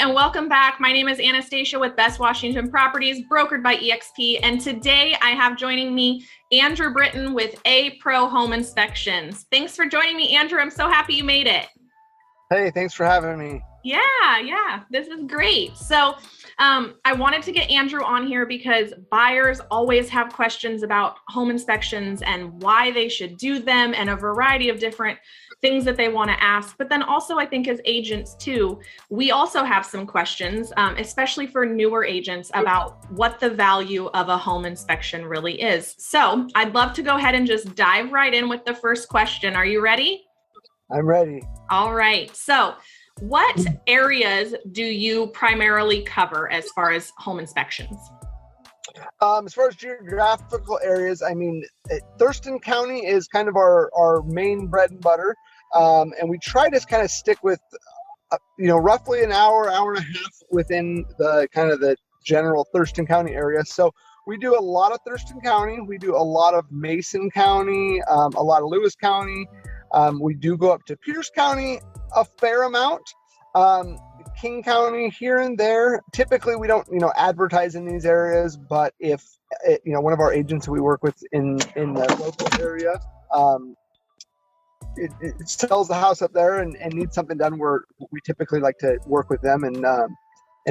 and welcome back. My name is Anastacia with Best Washington Properties, brokered by eXp. And today I have joining me Andrew Brinton with A Pro Home Inspections. Thanks for joining me, Andrew. I'm so happy you made it. Hey, thanks for having me. Yeah, this is great. So I wanted to get Andrew on here because buyers always have questions about home inspections and why they should do them and a variety of different things that they want to ask. But then also I think as agents too, we also have some questions, especially for newer agents about what the value of a home inspection really is. So I'd love to go ahead and just dive right in with the first question. Are you ready? I'm ready. All right. So what areas do you primarily cover as far as home inspections? As far as geographical areas, I mean, Thurston County is kind of our main bread and butter. And we try to kind of stick with, roughly an hour and a half within the kind of the general Thurston County area. So we do a lot of Thurston County. We do a lot of Mason County, a lot of Lewis County. We do go up to Pierce County a fair amount. King County here and there. Typically we don't, advertise in these areas, but if, one of our agents we work with in the local area, it sells the house up there and needs something done, where we typically like to work with them and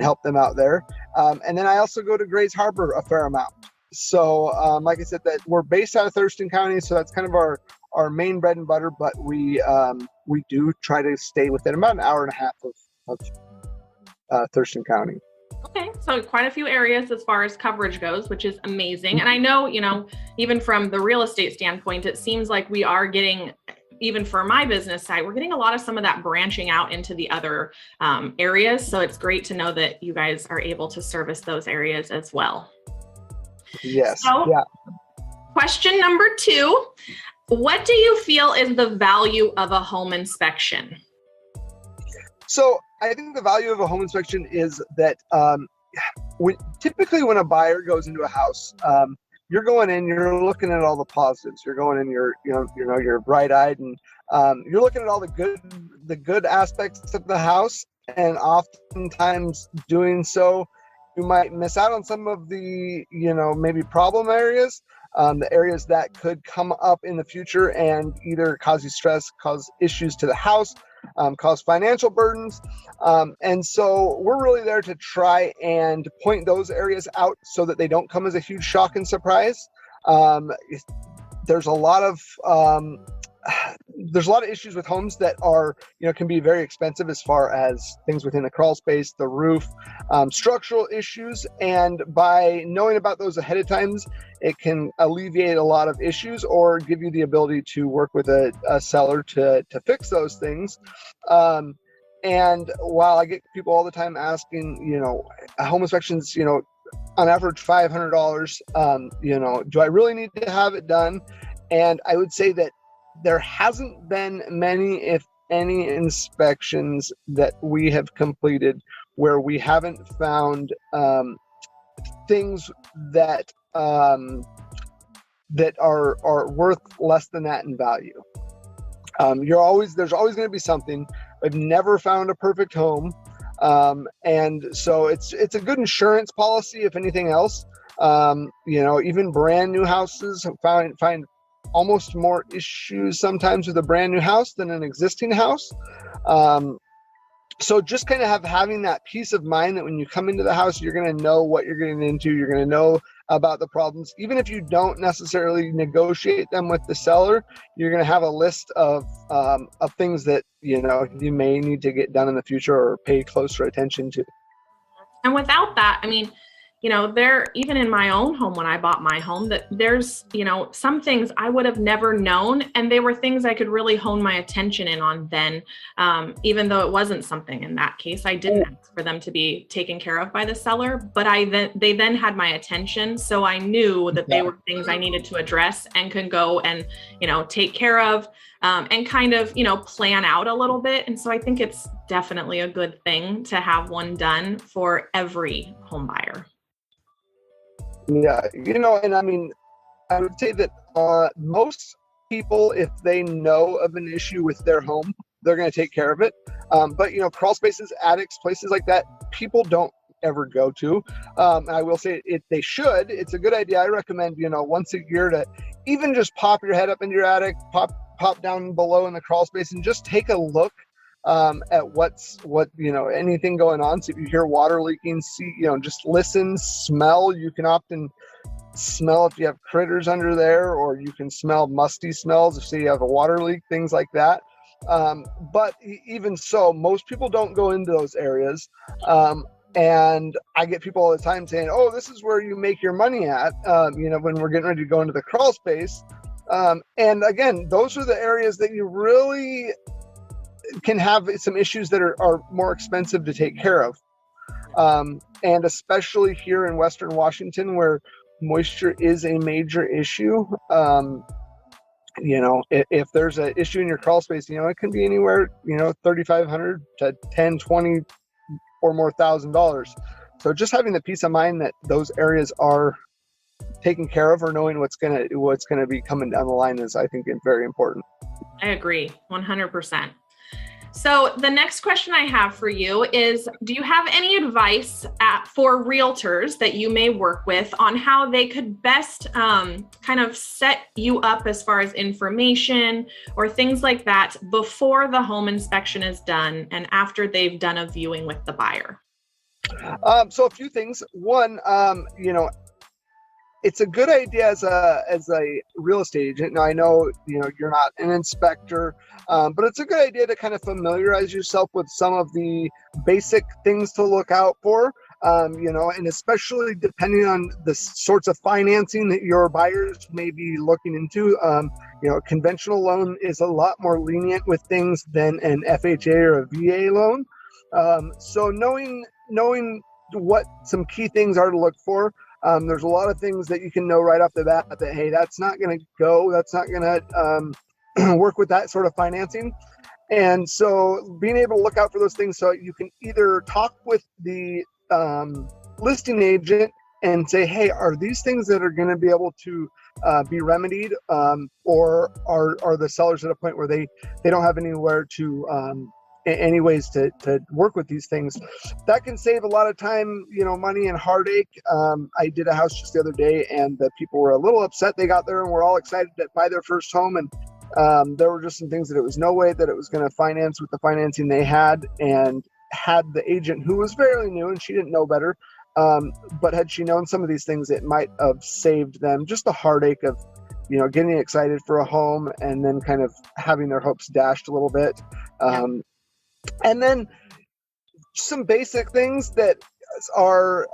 help them out there. And then I also go to Grays Harbor a fair amount. So like I said, that we're based out of Thurston County, so that's kind of our main bread and butter, but we do try to stay within about an hour and a half of Thurston County. Okay, so quite a few areas as far as coverage goes, which is amazing. And I know, even from the real estate standpoint, it seems like we are getting, even for my business side, we're getting a lot of some of that branching out into the other areas. So it's great to know that you guys are able to service those areas as well. Yes. So, yeah. Question number 2, what do you feel is the value of a home inspection? So I think the value of a home inspection is that typically when a buyer goes into a house, you're going in, you're looking at all the positives. You're going in, you're bright-eyed, and you're looking at all the good aspects of the house. And oftentimes doing so, you might miss out on some of the, maybe problem areas, the areas that could come up in the future and either cause you stress, cause issues to the house, cause financial burdens. And so we're really there to try and point those areas out so that they don't come as a huge shock and surprise. There's a lot of issues with homes that are, can be very expensive, as far as things within the crawl space, the roof, structural issues. And by knowing about those ahead of time, it can alleviate a lot of issues or give you the ability to work with a seller to fix those things. And while I get people all the time asking, home inspections, on average $500, do I really need to have it done? And I would say that there hasn't been many, if any, inspections that we have completed where we haven't found things that are worth less than that in value. There's always going to be something. I've never found a perfect home, and so it's a good insurance policy, if anything else. Even brand new houses find almost more issues sometimes with a brand new house than an existing house. So just kind of having that peace of mind that when you come into the house, you're going to know what you're getting into. You're going to know about the problems. Even if you don't necessarily negotiate them with the seller, you're going to have a list of things that, you may need to get done in the future or pay closer attention to. And without that, I mean, there, even in my own home, when I bought my home, that there's, some things I would have never known. And they were things I could really hone my attention in on then, even though it wasn't something in that case, I didn't ask for them to be taken care of by the seller, but they then had my attention. So I knew that they were things I needed to address and could go and, take care of, and kind of, plan out a little bit. And so I think it's definitely a good thing to have one done for every home buyer. Yeah, and I mean, I would say that most people, if they know of an issue with their home, they're going to take care of it. But crawl spaces, attics, places like that, people don't ever go to. And I will say they should. It's a good idea. I recommend, once a year to even just pop your head up into your attic, pop down below in the crawl space and just take a look at anything going on. So if you hear water leaking, see, just listen, smell. You can often smell if you have critters under there, or you can smell musty smells if say you have a water leak, things like that. But even so, most people don't go into those areas. And I get people all the time saying, oh, this is where you make your money at, when we're getting ready to go into the crawl space. And again, those are the areas that you really can have some issues that are more expensive to take care of. And especially here in Western Washington, where moisture is a major issue. If there's an issue in your crawl space, it can be anywhere, $3,500 to $10, $20 or more $1,000. So just having the peace of mind that those areas are taken care of, or knowing what's gonna be coming down the line, is, I think, very important. I agree 100%. So the next question I have for you is, do you have any advice for realtors that you may work with on how they could best kind of set you up as far as information or things like that before the home inspection is done and after they've done a viewing with the buyer? So a few things. One, it's a good idea as a real estate agent. Now, I know, you're not an inspector, but it's a good idea to kind of familiarize yourself with some of the basic things to look out for, and especially depending on the sorts of financing that your buyers may be looking into. A conventional loan is a lot more lenient with things than an FHA or a VA loan. So knowing what some key things are to look for. There's a lot of things that you can know right off the bat that, hey, that's not going to work with that sort of financing. And so being able to look out for those things, so you can either talk with the listing agent and say, hey, are these things that are going to be able to be remedied, or are the sellers at a point where they don't have anywhere to any ways to work with these things? That can save a lot of time, money and heartache. I did a house just the other day, and the people were a little upset. They got there and were all excited to buy their first home, and there were just some things that it was no way that it was going to finance with the financing they had, and had the agent, who was fairly new and she didn't know better, but had she known some of these things, it might have saved them just the heartache of getting excited for a home and then kind of having their hopes dashed a little bit. And then some basic things that are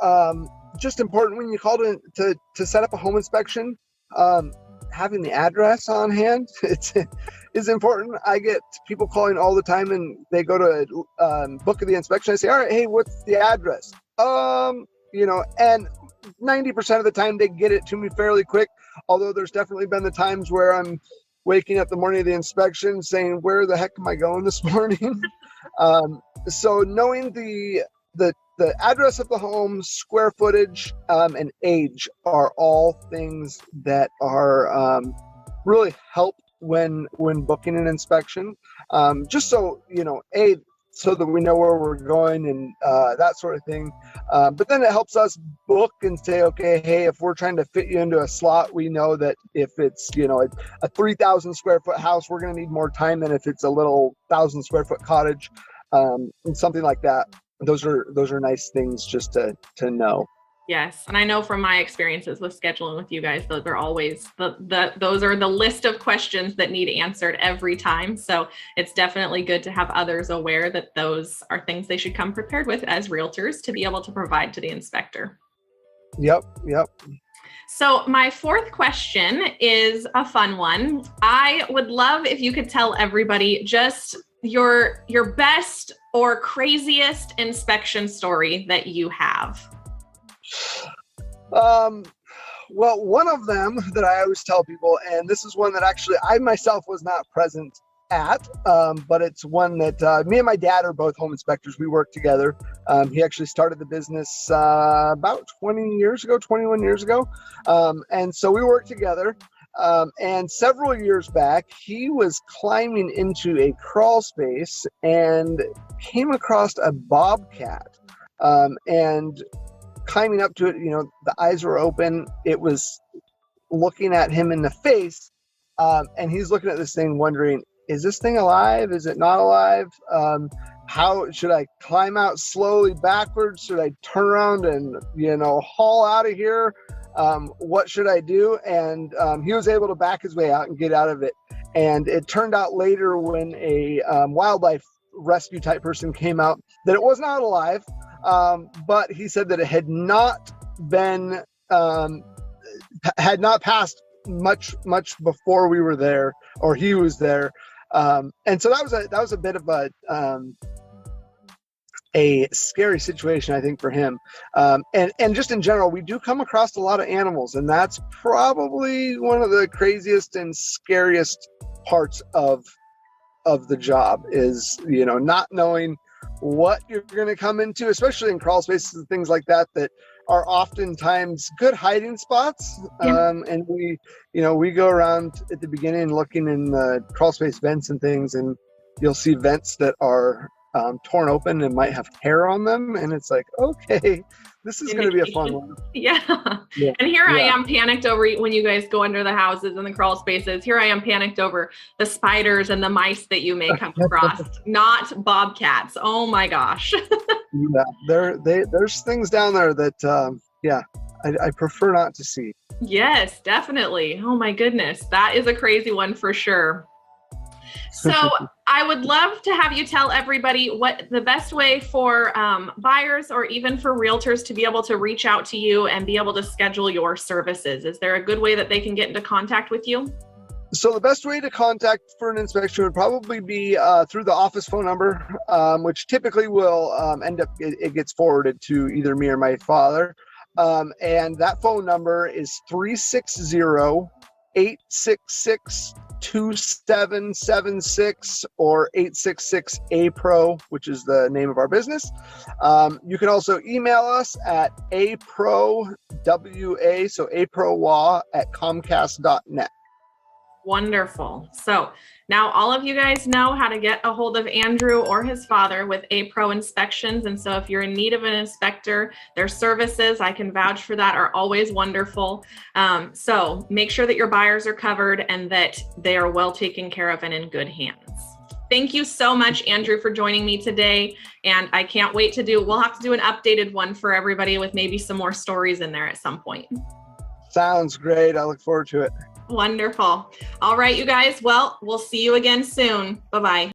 just important when you call to set up a home inspection. Having the address on hand is important. I get people calling all the time, and they go to book the inspection. I say, all right, hey, what's the address? And 90% of the time they get it to me fairly quick. Although there's definitely been the times where I'm waking up the morning of the inspection saying, where the heck am I going this morning? So knowing the address of the home, square footage, and age are all things that are really help when booking an inspection. Just so so that we know where we're going and that sort of thing. But then it helps us book and say, okay, hey, if we're trying to fit you into a slot, we know that if it's a 3,000 square foot house, we're going to need more time than if it's a little 1,000 square foot cottage, and something like that. Those are nice things just to know. Yes. And I know from my experiences with scheduling with you guys, those are always those are the list of questions that need answered every time. So it's definitely good to have others aware that those are things they should come prepared with as realtors to be able to provide to the inspector. Yep. So my fourth question is a fun one. I would love if you could tell everybody just your best or craziest inspection story that you have. Well, one of them that I always tell people, and this is one that actually I myself was not present at, but it's one that me and my dad are both home inspectors. We work together. He actually started the business about 21 years ago. And so we work together. And several years back, he was climbing into a crawl space and came across a bobcat. And climbing up to it, the eyes were open. It was looking at him in the face. And he's looking at this thing wondering, is this thing alive? Is it not alive? How should I climb out slowly backwards? Should I turn around and, haul out of here? What should I do? And he was able to back his way out and get out of it. And it turned out later when a wildlife rescue type person came out that it was not alive. But he said that it had not been, had not passed much before we were there, or he was there. And so that was a bit of a scary situation, I think, for him. And just in general, we do come across a lot of animals, and that's probably one of the craziest and scariest parts of the job is, not knowing what you're going to come into, especially in crawl spaces and things like that are oftentimes good hiding spots. Yeah. And we go around at the beginning looking in the crawl space vents and things, and you'll see vents that are torn open and might have hair on them. And it's like, okay, this is going to be a fun one. Yeah. And here I am panicked over when you guys go under the houses and the crawl spaces. Here I am panicked over the spiders and the mice that you may come across, not bobcats. Oh my gosh. There's things down there that, I prefer not to see. Yes, definitely. Oh my goodness. That is a crazy one for sure. So I would love to have you tell everybody what the best way for buyers or even for realtors to be able to reach out to you and be able to schedule your services. Is there a good way that they can get into contact with you? So the best way to contact for an inspection would probably be through the office phone number, which typically will end up, it gets forwarded to either me or my father. And that phone number is 360-866-2776 or 866-APRO, which is the name of our business. You can also email us at aprowa, so aprowa at comcast.net. Wonderful. So now all of you guys know how to get a hold of Andrew or his father with APRO inspections. And so if you're in need of an inspector, their services, I can vouch for that, are always wonderful. So make sure that your buyers are covered and that they are well taken care of and in good hands. Thank you so much, Andrew, for joining me today. And I can't wait we'll have to do an updated one for everybody with maybe some more stories in there at some point. Sounds great. I look forward to it. Wonderful. All right, you guys. Well, we'll see you again soon. Bye-bye.